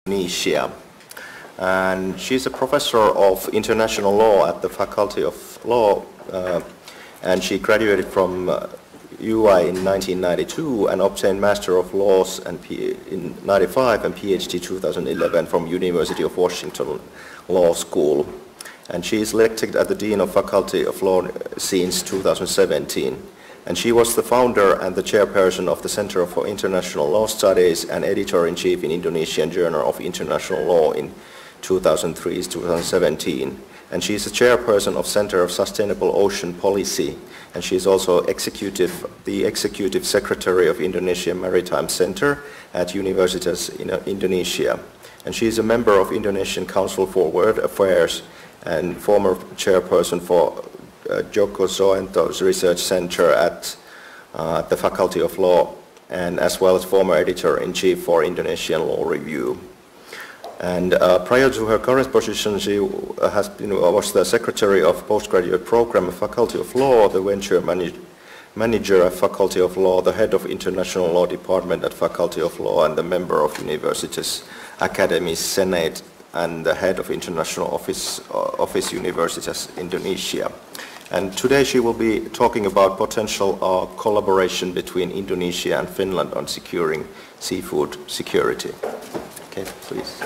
Indonesia. And she's a professor of international law at the Faculty of Law, and she graduated from UI in 1992 and obtained Master of Laws in 95 and Ph.D. 2011 from University of Washington Law School. And she is elected as the Dean of Faculty of Law since 2017. And she was the founder and the chairperson of the Center for International Law Studies and editor-in-chief in Indonesian Journal of International Law in 2003-2017. And she is the chairperson of Center of Sustainable Ocean Policy, and she is also the executive secretary of Indonesian Maritime Center at Universitas in Indonesia. And she is a member of Indonesian Council for World Affairs and former chairperson for Joko Soento's Research Center at the Faculty of Law, and as well as former editor-in-chief for Indonesian Law Review. And prior to her current position, she was the secretary of postgraduate program at Faculty of Law, the venture manager at Faculty of Law, the head of international law department at Faculty of Law, and the member of Universitas Academy Senate, and the head of international office Universitas Indonesia. And today she will be talking about potential collaboration between Indonesia and Finland on securing seafood security. Okay, please.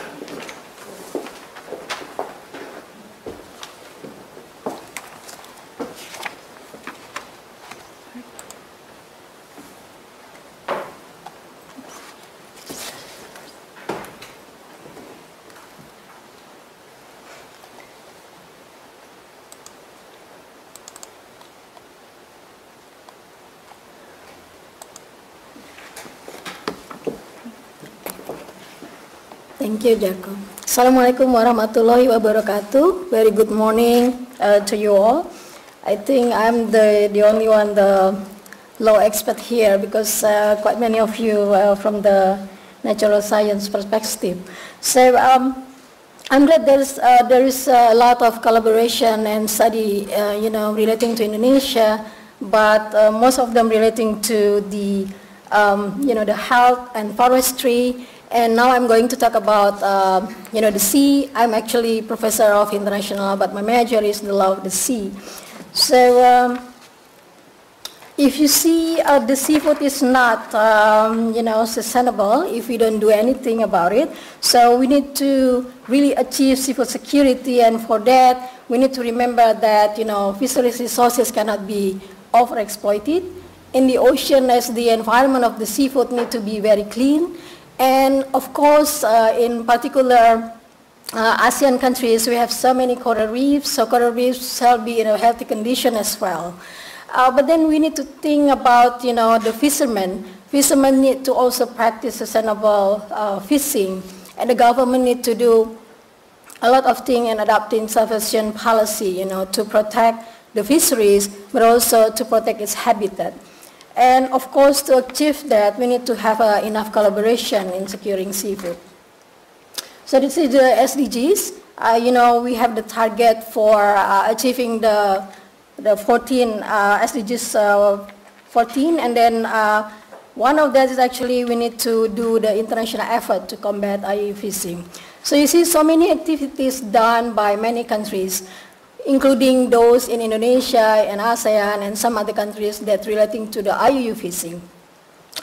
Thank you, Joko. Assalamualaikum warahmatullahi wabarakatuh. Very good morning to you all. I think I'm the only one, the law expert here, because quite many of you from the natural science perspective. So I'm glad there is a lot of collaboration and study, relating to Indonesia, but most of them relating to the, the health and forestry. And now I'm going to talk about, the sea. I'm actually professor of international law, but my major is the law of the sea. So if you see the seafood is not, sustainable if we don't do anything about it. So we need to really achieve seafood security, and for that, we need to remember that, fisheries resources cannot be overexploited. In the ocean, as the environment of the seafood need to be very clean. And of course, in particular, ASEAN countries, we have so many coral reefs, so coral reefs shall be in a healthy condition as well. But then we need to think about, the fishermen. Fishermen need to also practice sustainable fishing, and the government need to do a lot of things in adopting sufficient policy, to protect the fisheries, but also to protect its habitat. And of course, to achieve that, we need to have enough collaboration in securing seafood. So this is the SDGs. We have the target for achieving the 14 SDGs 14, and then one of that is actually we need to do the international effort to combat IUU fishing. So you see so many activities done by many countries, including those in Indonesia and ASEAN and some other countries that relating to the IUU fishing.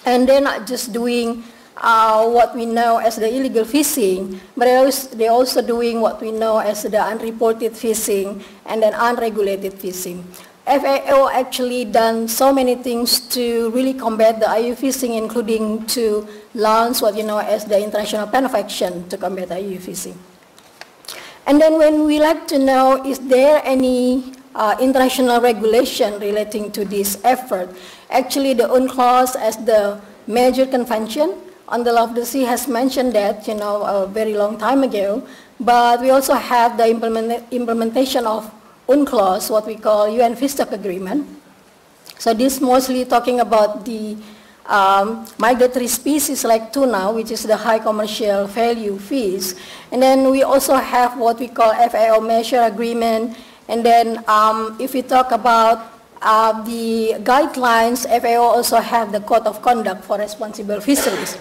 And they're not just doing what we know as the illegal fishing, but they're also doing what we know as the unreported fishing and then unregulated fishing. FAO actually done so many things to really combat the IUU fishing, including to launch what you know as the International Plan of Action to combat IUU fishing. And then when we like to know, is there any international regulation relating to this effort? Actually, the UNCLOS as the major convention on the law of the sea has mentioned that, a very long time ago. But we also have the implementation of UNCLOS, what we call UN Fish Stock Agreement. So this mostly talking about the migratory species like tuna, which is the high commercial value fish. And then we also have what we call FAO Measure Agreement. And then if we talk about the guidelines, FAO also have the Code of Conduct for Responsible Fisheries.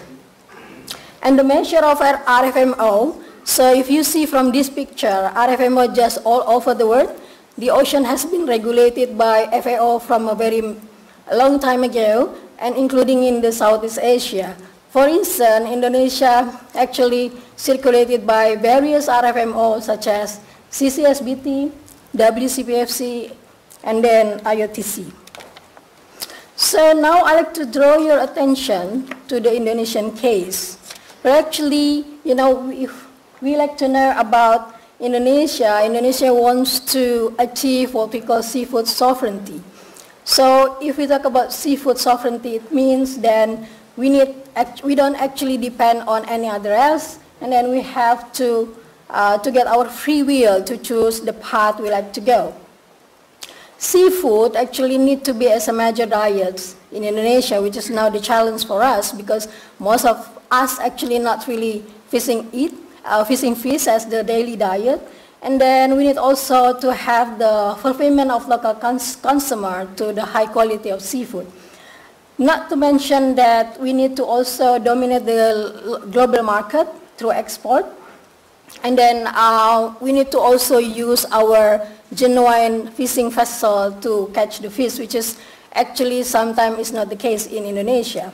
And the measure of our RFMO, so if you see from this picture, RFMO just all over the world, the ocean has been regulated by FAO from a very long time ago, and including in the Southeast Asia. For instance, Indonesia actually circulated by various RFMO such as CCSBT, WCPFC, and then IOTC. So now I'd like to draw your attention to the Indonesian case. But actually, if we like to know about Indonesia, Indonesia wants to achieve what we call seafood sovereignty. So if we talk about seafood sovereignty, it means then we don't actually depend on any other else, and then we have to get our free will to choose the path we like to go. Seafood actually need to be as a major diet in Indonesia, which is now the challenge for us because most of us actually not really fishing fish as the daily diet. And then we need also to have the fulfillment of local consumer to the high quality of seafood. Not to mention that we need to also dominate the global market through export. And then we need to also use our genuine fishing vessel to catch the fish, which is actually sometimes is not the case in Indonesia.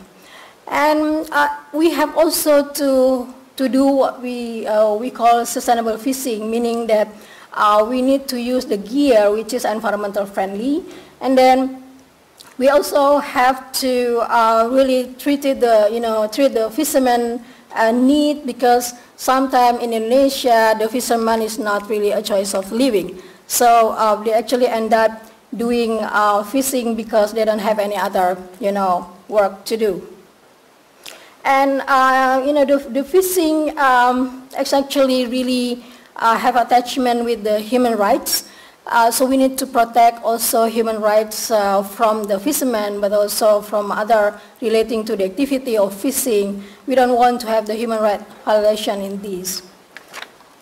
And we have also to do what we call sustainable fishing, meaning that we need to use the gear which is environmental friendly, and then we also have to really treat the fishermen need, because sometimes in Indonesia the fisherman is not really a choice of living, so they actually end up doing fishing because they don't have any other work to do. And the fishing is actually really have attachment with the human rights. So we need to protect also human rights from the fishermen, but also from other relating to the activity of fishing. We don't want to have the human rights violation in these.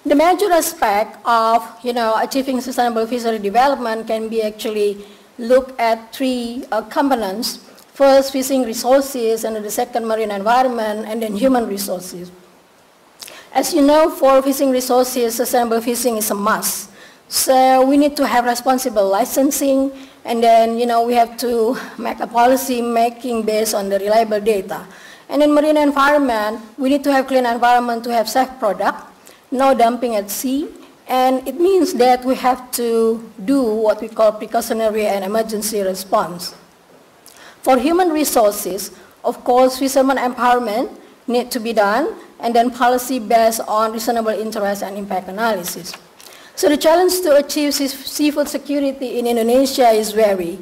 The major aspect of achieving sustainable fishery development can be actually looked at three components. First, fishing resources, and the second, marine environment, and then human resources. As you know, for fishing resources, sustainable fishing is a must. So we need to have responsible licensing, and then we have to make a policy making based on the reliable data. And in marine environment, we need to have clean environment to have safe product, no dumping at sea, and it means that we have to do what we call precautionary and emergency response. For human resources, of course, fishermen empowerment need to be done, and then policy based on reasonable interest and impact analysis. So the challenge to achieve seafood security in Indonesia is very,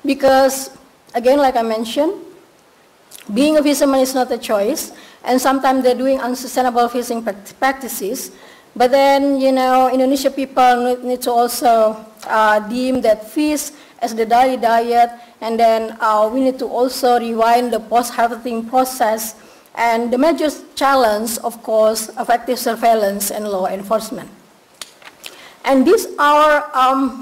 because again, like I mentioned, being a fisherman is not a choice, and sometimes they're doing unsustainable fishing practices. But then, Indonesian people need to also deem that fish as the daily diet, and then we need to also rewind the post-harvesting process. And the major challenge, of course, effective surveillance and law enforcement. And these are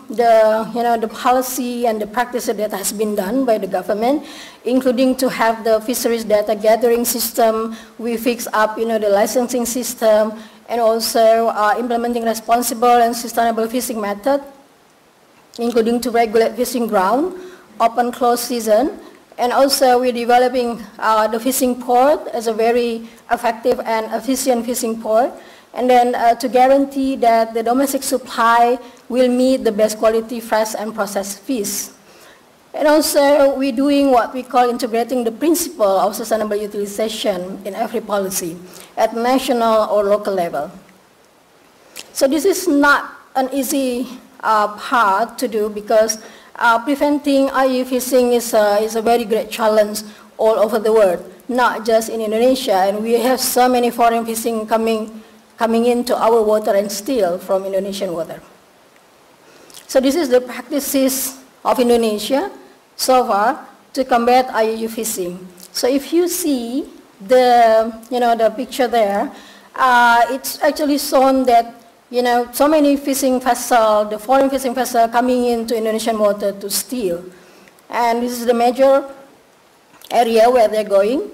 the policy and the practices that has been done by the government, including to have the fisheries data gathering system. We fix up, the licensing system, and also implementing responsible and sustainable fishing method, including to regulate fishing ground, open close season, and also we're developing the fishing port as a very effective and efficient fishing port, and then to guarantee that the domestic supply will meet the best quality fresh and processed fish. And also we're doing what we call integrating the principle of sustainable utilization in every policy at national or local level. So this is not an easy part to do, because preventing IUU fishing is a very great challenge all over the world, not just in Indonesia, and we have so many foreign fishing coming into our water and steal from Indonesian water. So this is the practices of Indonesia so far to combat IUU fishing. So if you see the picture there, it's actually shown that so many fishing vessels, the foreign fishing vessels coming into Indonesian water to steal. And this is the major area where they're going.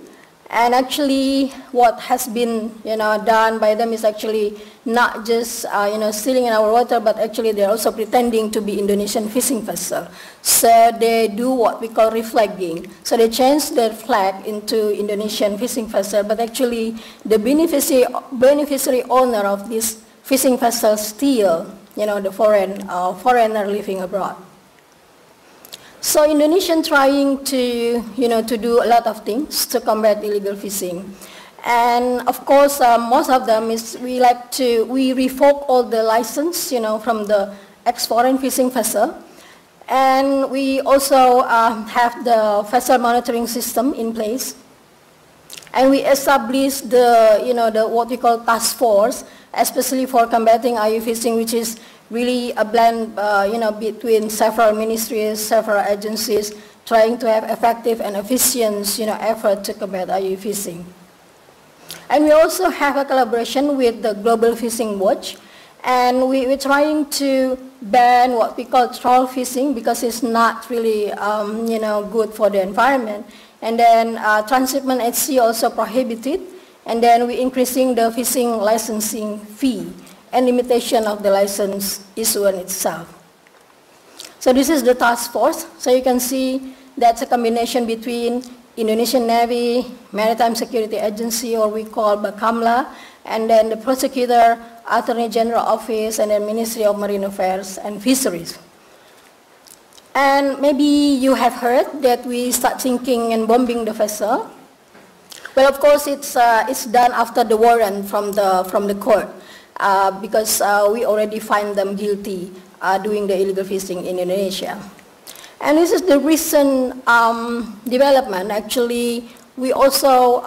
And actually, what has been, done by them is actually not just, stealing in our water, but actually they're also pretending to be Indonesian fishing vessel. So they do what we call reflagging. So they change their flag into Indonesian fishing vessel, but actually the beneficiary owner of this fishing vessel still, the foreigner living abroad. So Indonesian trying to, to do a lot of things to combat illegal fishing. And of course, most of them is we revoke all the license, from the ex-foreign fishing vessel. And we also have the vessel monitoring system in place. And we establish the what we call task force, especially for combating IUU fishing, which is really a blend, between several ministries, several agencies, trying to have effective and efficient, effort to combat IUU fishing. And we also have a collaboration with the Global Fishing Watch, and we're trying to ban what we call troll fishing because it's not really, good for the environment. And then transshipment at sea also prohibited, and then we're increasing the fishing licensing fee and limitation of the license issuance itself. So this is the task force. So you can see that's a combination between Indonesian Navy, Maritime Security Agency, or we call Bakamla, and then the prosecutor, Attorney General Office, and then Ministry of Marine Affairs and Fisheries. And maybe you have heard that we start sinking and bombing the vessel. Well, of course, it's done after the warrant from the court, because we already find them guilty doing the illegal fishing in Indonesia. And this is the recent development. Actually, we also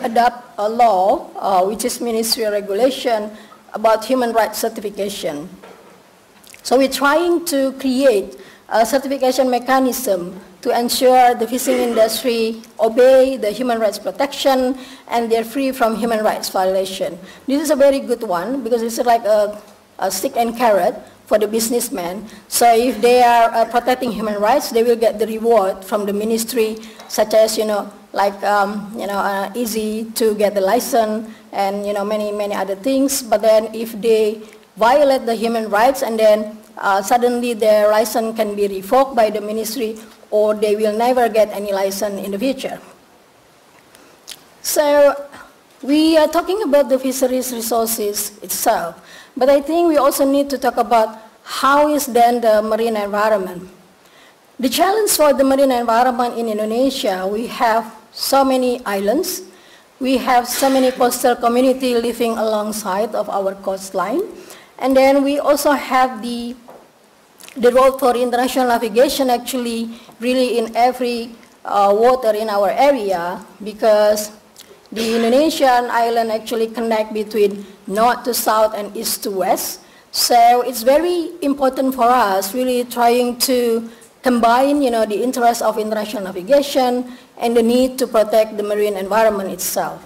adopt a law, which is ministerial regulation, about human rights certification. So we're trying to create a certification mechanism to ensure the fishing industry obey the human rights protection and they're free from human rights violation. This is a very good one because it's like a stick and carrot for the businessmen. So if they are protecting human rights, they will get the reward from the ministry, such as, easy to get the license and, many other things. But then if they violate the human rights and then suddenly their license can be revoked by the ministry, or they will never get any license in the future. So we are talking about the fisheries resources itself, but I think we also need to talk about how is then the marine environment. The challenge for the marine environment in Indonesia, we have so many islands, we have so many coastal communities living alongside of our coastline, and then we also have the road for international navigation actually really in every water in our area, because the Indonesian island actually connect between north to south and east to west. So it's very important for us really trying to combine, the interest of international navigation and the need to protect the marine environment itself.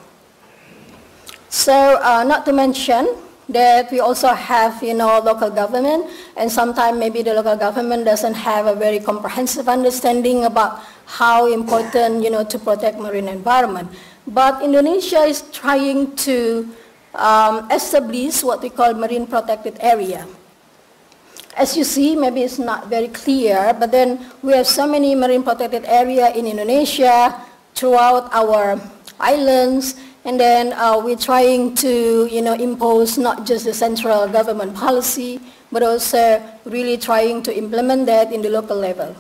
So not to mention that we also have, local government, and sometimes maybe the local government doesn't have a very comprehensive understanding about how important, to protect marine environment. But Indonesia is trying to establish what we call marine protected area. As you see, maybe it's not very clear, but then we have so many marine protected area in Indonesia throughout our islands. And then we're trying to, impose not just the central government policy, but also really trying to implement that in the local level.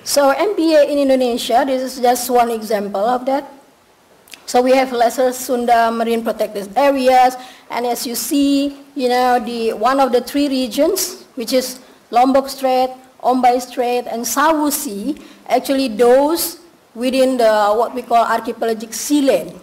So MPA in Indonesia, this is just one example of that. So we have Lesser Sunda marine protected areas, and as you see, one of the three regions, which is Lombok Strait, Ombay Strait, and Sawu Sea, actually those within the what we call archipelagic sea lane.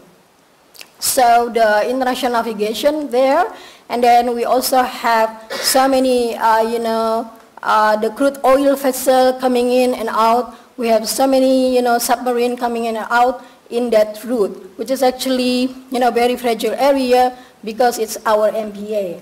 So the international navigation there, and then we also have so many, the crude oil vessel coming in and out. We have so many, submarine coming in and out in that route, which is actually, very fragile area because it's our MPA.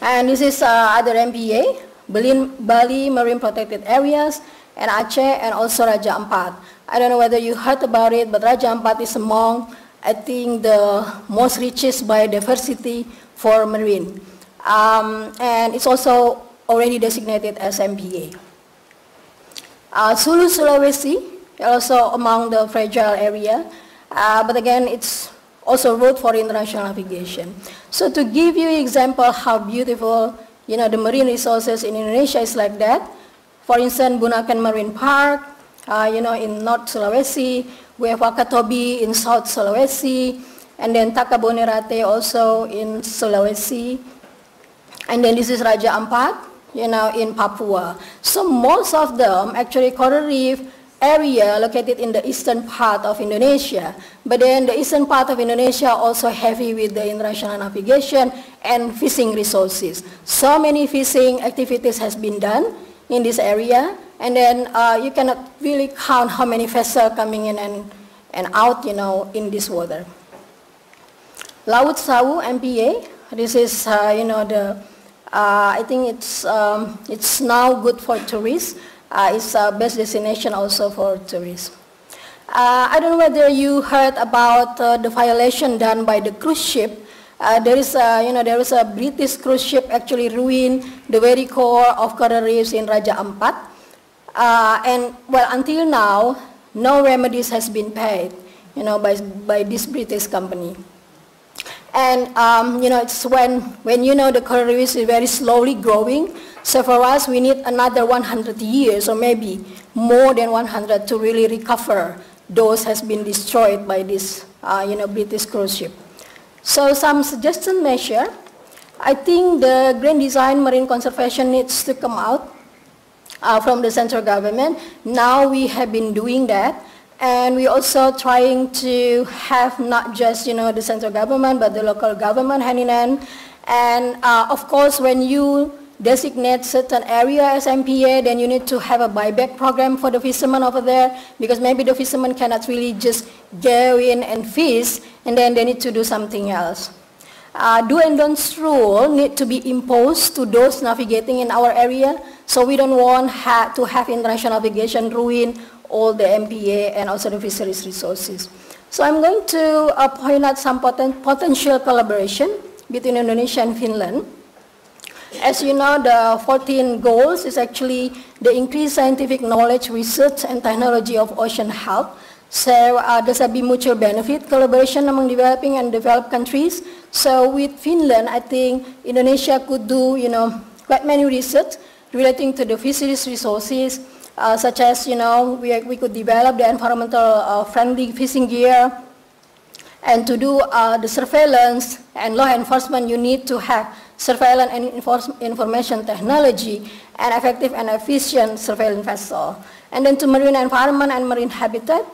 And this is other MPA, Bali Marine Protected Areas, and Aceh, and also Raja Ampat. I don't know whether you heard about it, but Raja Ampat is among, I think, the most richest biodiversity for marine. And it's also already designated as MPA. Sulu, Sulawesi, also among the fragile area, but again, it's also route for international navigation. So to give you an example how beautiful, the marine resources in Indonesia is like that. For instance, Bunaken Marine Park, in North Sulawesi, we have Wakatobi in South Sulawesi, and then Takabonerate also in Sulawesi, and then this is Raja Ampat, in Papua. So most of them actually coral reef area located in the eastern part of Indonesia, but then the eastern part of Indonesia also heavy with the international navigation and fishing resources. So many fishing activities has been done in this area, and then you cannot really count how many vessels coming in and out, in this water. Laut Sawu MPA, this is, I think it's now good for tourists. It's a best destination also for tourists. I don't know whether you heard about the violation done by the cruise ship. There is a British cruise ship actually ruined the very core of coral reefs in Raja Ampat. And well, until now, no remedies has been paid, by this British company. And it's when the coral reefs is very slowly growing. So for us, we need another 100 years or maybe more than 100 to really recover those has been destroyed by this, British cruise ship. So some suggestion measure, I think the grand design marine conservation needs to come out from the central government. Now we have been doing that, and we also trying to have not just, the central government, but the local government hand in hand. And of course, when you designate certain area as MPA, then you need to have a buyback program for the fishermen over there, because maybe the fishermen cannot really just go in and fish, and then they need to do something else. Do and don'ts rule need to be imposed to those navigating in our area, so we don't want to have international navigation ruin all the MPA and also the fisheries resources. So I'm going to point out some potential collaboration between Indonesia and Finland. As you know, the 14 goals is actually the increased scientific knowledge, research, and technology of ocean health. So there's a mutual benefit collaboration among developing and developed countries. So with Finland, I think Indonesia could do, quite many research relating to the fisheries resources, such as, we could develop the environmental friendly fishing gear, and to do the surveillance and law enforcement, you need to have surveillance and information technology and effective and efficient surveillance vessel. And then to marine environment and marine habitat,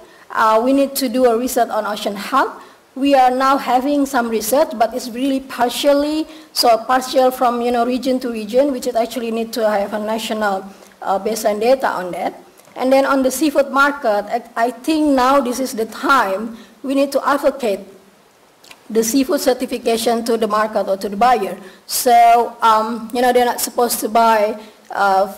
we need to do a research on ocean health. We are now having some research, but it's really partial from region to region, which is actually need to have a national baseline data on that. And then on the seafood market, I think now this is the time we need to advocate the seafood certification to the market or to the buyer. So, they're not supposed to buy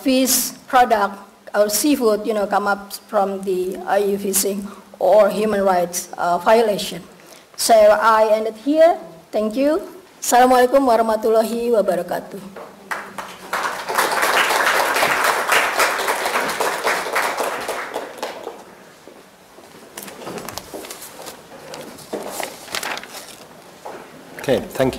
fish product or seafood, come up from the IU fishing or human rights violation. So I ended here. Thank you. Assalamualaikum warahmatullahi wabarakatuh. Okay, thank you.